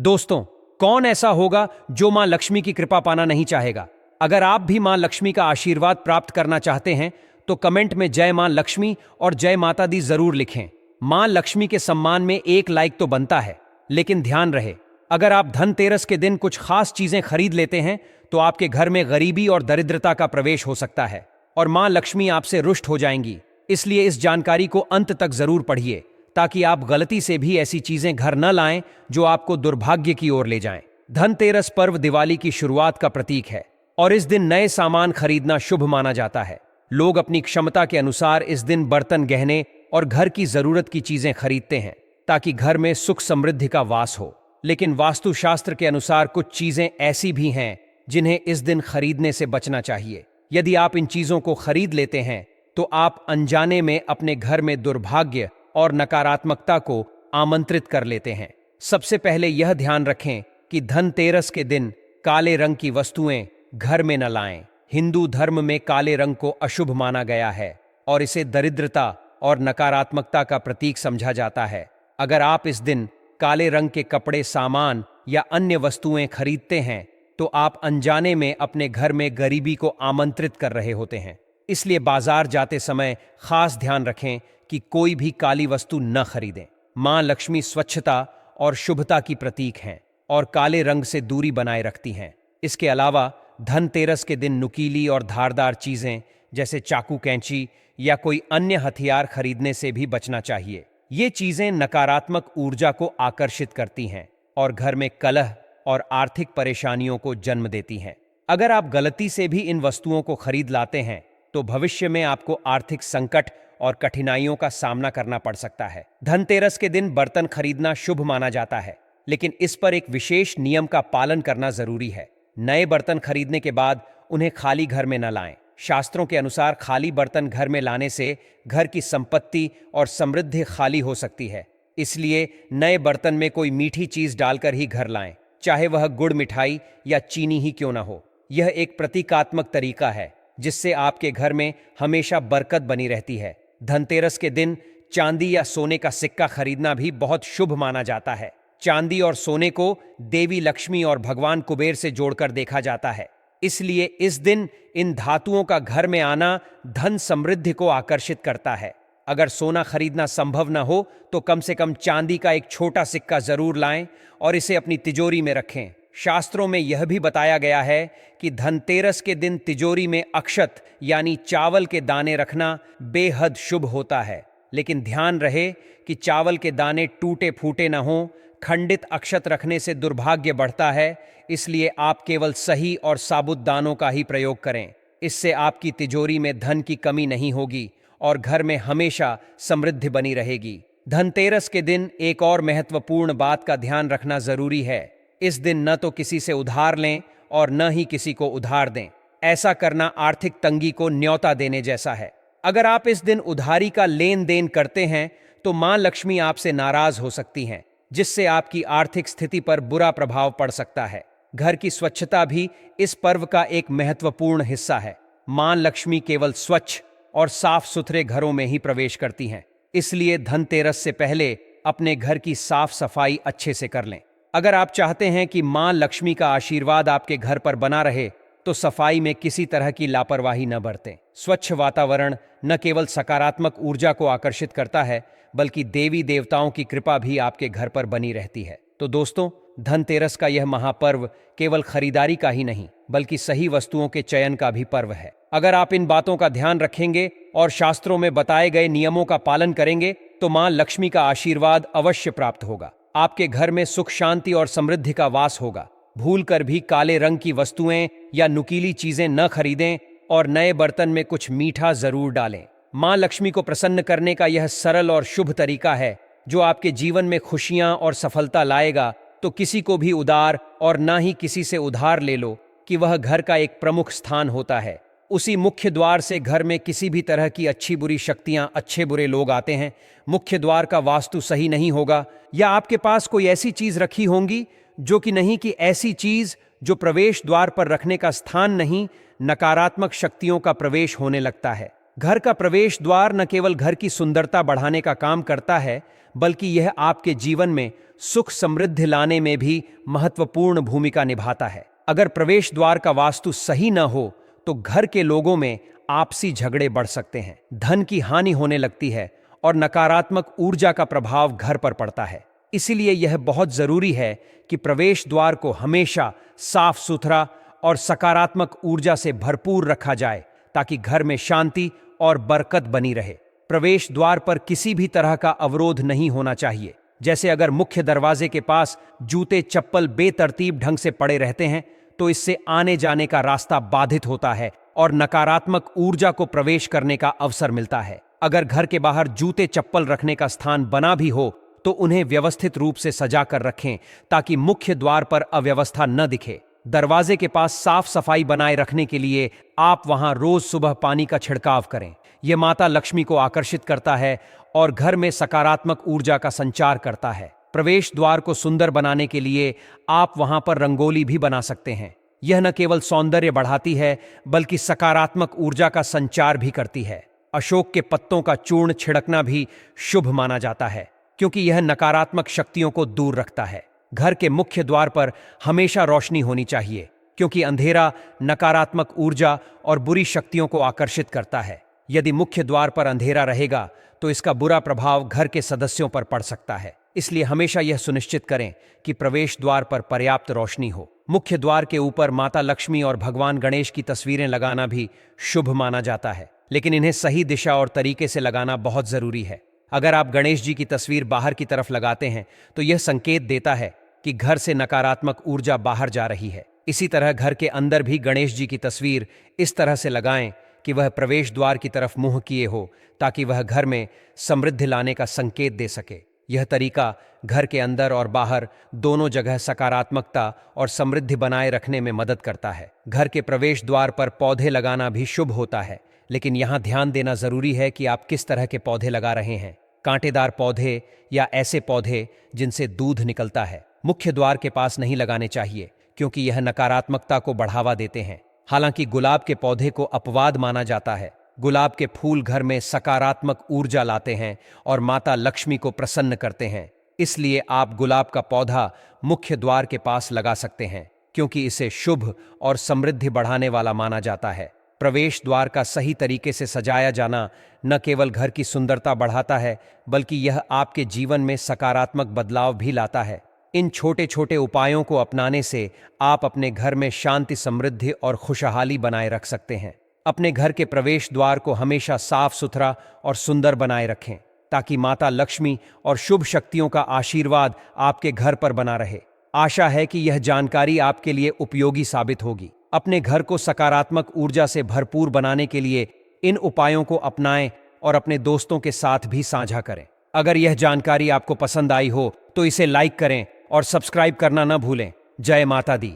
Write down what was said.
दोस्तों, कौन ऐसा होगा जो मां लक्ष्मी की कृपा पाना नहीं चाहेगा? अगर आप भी मां लक्ष्मी का आशीर्वाद प्राप्त करना चाहते हैं तो कमेंट में जय मां लक्ष्मी और जय माता दी जरूर लिखें। मां लक्ष्मी के सम्मान में एक लाइक तो बनता है, लेकिन ध्यान रहे, अगर आप धनतेरस के दिन कुछ खास चीजें खरीद लेते हैं तो आपके घर में गरीबी और दरिद्रता का प्रवेश हो सकता है और मां लक्ष्मी आपसे रुष्ट हो जाएंगी। इसलिए इस जानकारी को अंत तक जरूर पढ़िए ताकि आप गलती से भी ऐसी चीजें घर न लाएं जो आपको दुर्भाग्य की ओर ले जाएं। धनतेरस पर्व दिवाली की शुरुआत का प्रतीक है और इस दिन नए सामान खरीदना शुभ माना जाता है। लोग अपनी क्षमता के अनुसार इस दिन बर्तन, गहने और घर की जरूरत की चीजें खरीदते हैं ताकि घर में सुख समृद्धि का वास हो। लेकिन वास्तुशास्त्र के अनुसार कुछ चीजें ऐसी भी हैं जिन्हें इस दिन खरीदने से बचना चाहिए। यदि आप इन चीजों को खरीद लेते हैं तो आप अनजाने में अपने घर में दुर्भाग्य और नकारात्मकता को आमंत्रित कर लेते हैं। सबसे पहले यह ध्यान रखें कि धनतेरस के दिन काले रंग की वस्तुएं घर में न लाएं। हिंदू धर्म में काले रंग को अशुभ माना गया है और इसे दरिद्रता और नकारात्मकता का प्रतीक समझा जाता है। अगर आप इस दिन काले रंग के कपड़े, सामान या अन्य वस्तुएं खरीदते हैं तो आप अनजाने में अपने घर में गरीबी को आमंत्रित कर रहे होते हैं। इसलिए बाजार जाते समय खास ध्यान रखें कि कोई भी काली वस्तु न खरीदें। मां लक्ष्मी स्वच्छता और शुभता की प्रतीक हैं और काले रंग से दूरी बनाए रखती हैं। इसके अलावा धनतेरस के दिन नुकीली और धारदार चीजें जैसे चाकू, कैंची या कोई अन्य हथियार खरीदने से भी बचना चाहिए। ये चीजें नकारात्मक ऊर्जा को आकर्षित करती हैं और घर में कलह और आर्थिक परेशानियों को जन्म देती हैं। अगर आप गलती से भी इन वस्तुओं को खरीद लाते हैं तो भविष्य में आपको आर्थिक संकट और कठिनाइयों का सामना करना पड़ सकता है। धनतेरस के दिन बर्तन खरीदना शुभ माना जाता है, लेकिन इस पर एक विशेष नियम का पालन करना जरूरी है। नए बर्तन खरीदने के बाद उन्हें खाली घर में न लाएं। शास्त्रों के अनुसार खाली बर्तन घर में लाने से घर की संपत्ति और समृद्धि खाली हो सकती है। इसलिए नए बर्तन में कोई मीठी चीज डालकर ही घर लाएं, चाहे वह गुड़, मिठाई या चीनी ही क्यों न हो। यह एक प्रतीकात्मक तरीका है जिससे आपके घर में हमेशा बरकत बनी रहती है। धनतेरस के दिन चांदी या सोने का सिक्का खरीदना भी बहुत शुभ माना जाता है। चांदी और सोने को देवी लक्ष्मी और भगवान कुबेर से जोड़कर देखा जाता है। इसलिए इस दिन इन धातुओं का घर में आना धन समृद्धि को आकर्षित करता है। अगर सोना खरीदना संभव न हो तो कम से कम चांदी का एक छोटा सिक्का जरूर लाएं और इसे अपनी तिजोरी में रखें। शास्त्रों में यह भी बताया गया है कि धनतेरस के दिन तिजोरी में अक्षत यानी चावल के दाने रखना बेहद शुभ होता है। लेकिन ध्यान रहे कि चावल के दाने टूटे फूटे न हों। खंडित अक्षत रखने से दुर्भाग्य बढ़ता है, इसलिए आप केवल सही और साबुत दानों का ही प्रयोग करें। इससे आपकी तिजोरी में धन की कमी नहीं होगी और घर में हमेशा समृद्धि बनी रहेगी। धनतेरस के दिन एक और महत्वपूर्ण बात का ध्यान रखना जरूरी है। इस दिन न तो किसी से उधार लें और न ही किसी को उधार दें। ऐसा करना आर्थिक तंगी को न्योता देने जैसा है। अगर आप इस दिन उधारी का लेन देन करते हैं तो मां लक्ष्मी आपसे नाराज हो सकती हैं, जिससे आपकी आर्थिक स्थिति पर बुरा प्रभाव पड़ सकता है। घर की स्वच्छता भी इस पर्व का एक महत्वपूर्ण हिस्सा है। मां लक्ष्मी केवल स्वच्छ और साफ सुथरे घरों में ही प्रवेश करती हैं। इसलिए धनतेरस से पहले अपने घर की साफ सफाई अच्छे से कर लें। अगर आप चाहते हैं कि मां लक्ष्मी का आशीर्वाद आपके घर पर बना रहे तो सफाई में किसी तरह की लापरवाही न बरतें। स्वच्छ वातावरण न केवल सकारात्मक ऊर्जा को आकर्षित करता है बल्कि देवी देवताओं की कृपा भी आपके घर पर बनी रहती है। तो दोस्तों, धनतेरस का यह महापर्व केवल खरीदारी का ही नहीं बल्कि सही वस्तुओं के चयन का भी पर्व है। अगर आप इन बातों का ध्यान रखेंगे और शास्त्रों में बताए गए नियमों का पालन करेंगे तो मां लक्ष्मी का आशीर्वाद अवश्य प्राप्त होगा। आपके घर में सुख, शांति और समृद्धि का वास होगा। भूलकर भी काले रंग की वस्तुएं या नुकीली चीजें न खरीदें और नए बर्तन में कुछ मीठा जरूर डालें। मां लक्ष्मी को प्रसन्न करने का यह सरल और शुभ तरीका है जो आपके जीवन में खुशियां और सफलता लाएगा। तो किसी को भी उदार और ना ही किसी से उधार ले लो कि वह घर का एक प्रमुख स्थान होता है। उसी मुख्य द्वार से घर में किसी भी तरह की अच्छी बुरी शक्तियां, अच्छे बुरे लोग आते हैं। मुख्य द्वार का वास्तु सही नहीं होगा या आपके पास कोई ऐसी चीज रखी होंगी जो कि नहीं कि ऐसी चीज जो प्रवेश द्वार पर रखने का स्थान नहीं, नकारात्मक शक्तियों का प्रवेश होने लगता है। घर का प्रवेश द्वार न केवल घर की सुंदरता बढ़ाने का काम करता है बल्कि यह आपके जीवन में सुख समृद्धि लाने में भी महत्वपूर्ण भूमिका निभाता है। अगर प्रवेश द्वार का वास्तु सही न हो तो घर के लोगों में आपसी झगड़े बढ़ सकते हैं, धन की हानि होने लगती है और नकारात्मक ऊर्जा का प्रभाव घर पर पड़ता है। इसीलिए यह बहुत जरूरी है कि प्रवेश द्वार को हमेशा साफ सुथरा और सकारात्मक ऊर्जा से भरपूर रखा जाए ताकि घर में शांति और बरकत बनी रहे। प्रवेश द्वार पर किसी भी तरह का अवरोध नहीं होना चाहिए। जैसे अगर मुख्य दरवाजे के पास जूते चप्पल बेतरतीब ढंग से पड़े रहते हैं तो इससे आने जाने का रास्ता बाधित होता है और नकारात्मक ऊर्जा को प्रवेश करने का अवसर मिलता है। अगर घर के बाहर जूते चप्पल रखने का स्थान बना भी हो तो उन्हें व्यवस्थित रूप से सजा कर रखें ताकि मुख्य द्वार पर अव्यवस्था न दिखे। दरवाजे के पास साफ सफाई बनाए रखने के लिए आप वहां रोज सुबह पानी का छिड़काव करें। यह माता लक्ष्मी को आकर्षित करता है और घर में सकारात्मक ऊर्जा का संचार करता है। प्रवेश द्वार को सुंदर बनाने के लिए आप वहां पर रंगोली भी बना सकते हैं। यह न केवल सौंदर्य बढ़ाती है बल्कि सकारात्मक ऊर्जा का संचार भी करती है। अशोक के पत्तों का चूर्ण छिड़कना भी शुभ माना जाता है क्योंकि यह नकारात्मक शक्तियों को दूर रखता है। घर के मुख्य द्वार पर हमेशा रोशनी होनी चाहिए क्योंकि अंधेरा नकारात्मक ऊर्जा और बुरी शक्तियों को आकर्षित करता है। यदि मुख्य द्वार पर अंधेरा रहेगा तो इसका बुरा प्रभाव घर के सदस्यों पर पड़ सकता है। इसलिए हमेशा यह सुनिश्चित करें कि प्रवेश द्वार पर पर्याप्त रोशनी हो। मुख्य द्वार के ऊपर माता लक्ष्मी और भगवान गणेश की तस्वीरें लगाना भी शुभ माना जाता है, लेकिन इन्हें सही दिशा और तरीके से लगाना बहुत जरूरी है। अगर आप गणेश जी की तस्वीर बाहर की तरफ लगाते हैं तो यह संकेत देता है कि घर से नकारात्मक ऊर्जा बाहर जा रही है। इसी तरह घर के अंदर भी गणेश जी की तस्वीर इस तरह से लगाएं कि वह प्रवेश द्वार की तरफ मुंह किए हो ताकि वह घर में समृद्धि लाने का संकेत दे सके। यह तरीका घर के अंदर और बाहर दोनों जगह सकारात्मकता और समृद्धि बनाए रखने में मदद करता है। घर के प्रवेश द्वार पर पौधे लगाना भी शुभ होता है, लेकिन यहाँ ध्यान देना जरूरी है कि आप किस तरह के पौधे लगा रहे हैं। कांटेदार पौधे या ऐसे पौधे जिनसे दूध निकलता है मुख्य द्वार के पास नहीं लगाने चाहिए क्योंकि यह नकारात्मकता को बढ़ावा देते हैं। हालांकि गुलाब के पौधे को अपवाद माना जाता है। गुलाब के फूल घर में सकारात्मक ऊर्जा लाते हैं और माता लक्ष्मी को प्रसन्न करते हैं। इसलिए आप गुलाब का पौधा मुख्य द्वार के पास लगा सकते हैं क्योंकि इसे शुभ और समृद्धि बढ़ाने वाला माना जाता है। प्रवेश द्वार का सही तरीके से सजाया जाना न केवल घर की सुंदरता बढ़ाता है बल्कि यह आपके जीवन में सकारात्मक बदलाव भी लाता है। इन छोटे छोटे उपायों को अपनाने से आप अपने घर में शांति, समृद्धि और खुशहाली बनाए रख सकते हैं। अपने घर के प्रवेश द्वार को हमेशा साफ सुथरा और सुंदर बनाए रखें ताकि माता लक्ष्मी और शुभ शक्तियों का आशीर्वाद आपके घर पर बना रहे। आशा है कि यह जानकारी आपके लिए उपयोगी साबित होगी। अपने घर को सकारात्मक ऊर्जा से भरपूर बनाने के लिए इन उपायों को अपनाएं और अपने दोस्तों के साथ भी साझा करें। अगर यह जानकारी आपको पसंद आई हो तो इसे लाइक करें और सब्सक्राइब करना न भूलें। जय माता दी।